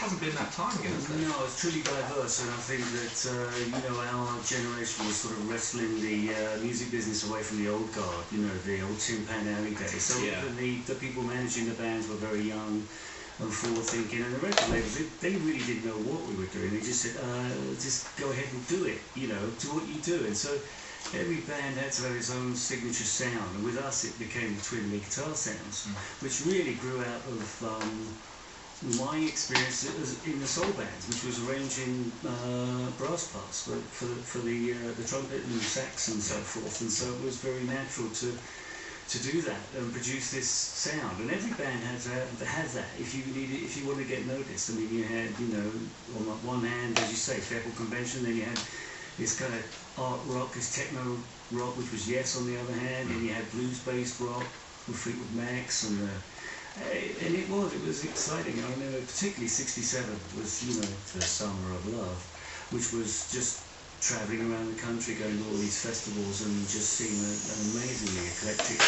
hasn't been that time again, has there? No, it's truly diverse, and I think that you know, our generation was sort of wrestling the music business away from the old guard, you know, the old Tin Pan Alley days. So Yeah. the people managing the bands were very young and forward thinking, and the record labels, they really didn't know what we were doing. They just said, just go ahead and do it, you know, do what you do. And so every band had to have its own signature sound, and with us it became the twin lead guitar sounds, which really grew out of my experience in the soul bands, which was arranging brass parts for the trumpet and sax and so forth. And so it was very natural to do that and produce this sound. And every band has that. If you want to get noticed. I mean, you had, you know, on one hand, as you say, Federal Convention. Then you had this kind of art rock, this techno rock, which was Yes on the other hand, and you had blues-based rock with Fleetwood Macs, and it was exciting. I remember particularly '67 was, you know, the Summer of Love, which was just travelling around the country, going to all these festivals and just seeing an amazingly eclectic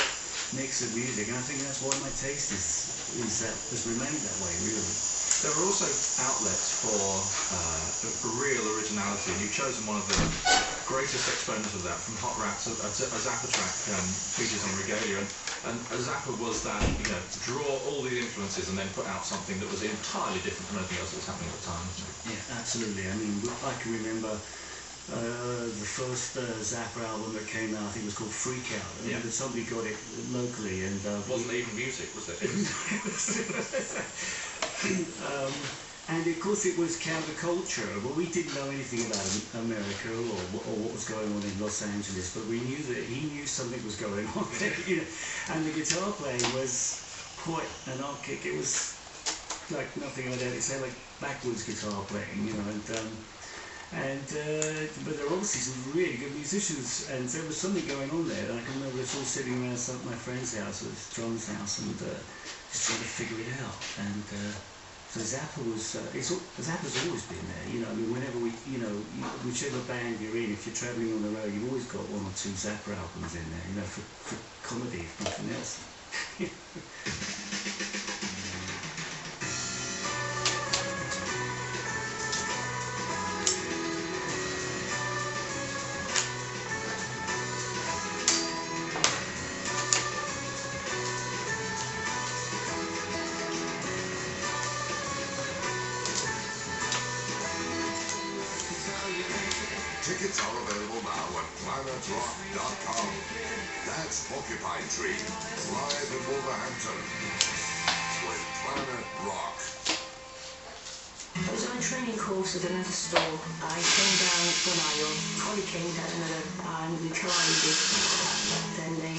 mix of music. And I think that's why my taste has remained that way, really. There are also outlets for real originality, and you've chosen one of the greatest exponents of that from Hot Rats. A Zappa track features on Regalia, and Zappa was that, you know, draw all the influences and then put out something that was entirely different from anything else that was happening at the time. Yeah, absolutely. I mean, I can remember the first Zappa album that came out, I think it was called Freak Out. I mean, somebody got it locally, and wasn't even music, was it? And of course it was counterculture. Well, we didn't know anything about America or what was going on in Los Angeles, but we knew that he knew something was going on there, you know. And the guitar playing was quite anarchic. It was like nothing I'd ever say, like backwards guitar playing, you know. But there were obviously some really good musicians, and there was something going on there. And I can remember us all sitting around my friend's house, or his drum's house, and just trying to figure it out. And so Zappa's always been there. You know, I mean, whenever you know, whichever band you're in, if you're travelling on the road, you've always got one or two Zappa albums in there. You know, for comedy, if nothing else. Tickets are available now at planetrock.com. That's Porcupine Tree, live in Wolverhampton, with Planet Rock. I was on a training course at another store. I came down one aisle, Holly came down another, and we collided. Then they